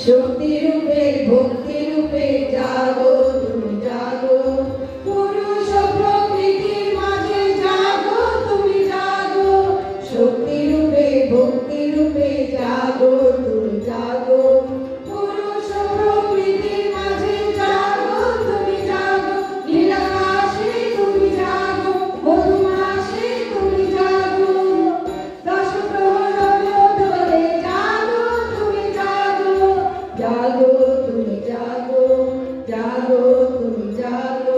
शक्ति रूपे भक्ति रूपे जागो तुम जागो पुरुष प्रकृति माझे जागो तुम जागो शक्ति रूपे भक्ति रूपे जागो तुम जागो पुरुष प्रकृति माझे जागो तुम जागो नीलाकाशे तुम जागो मधुमासे तुम जागो दश प्रहर धरे जागो तुम जागो जागो तुम जागो जागो तुम जागो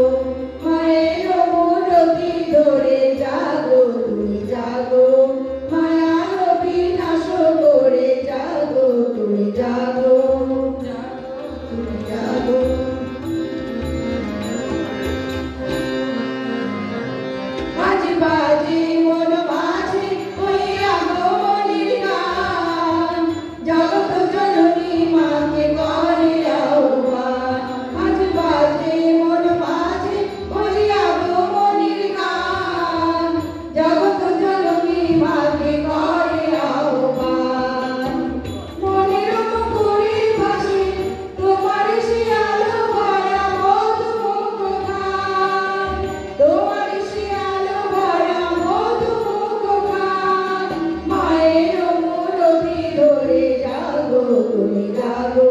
मायेर मूर्ति धरे जागो तुम जागो मायार विनाश करे जागो तुम जागो तुम जागो बाजे बाजे मन बाजे हইয়া গমনির গান জগৎ জননী মাকে করে আহ্বান বাজে বাজে মন বাজে হইয়া গমনির গান জগৎ জননী মাকে করে আহ্বান মনের মুখে ভাসে তোমার সে আলো ভরা মধুমুখ গান তোমার সে আলো ভরা মধুমুখ গান মায়ের মূরতি ধরে জাগো তুমি জাগো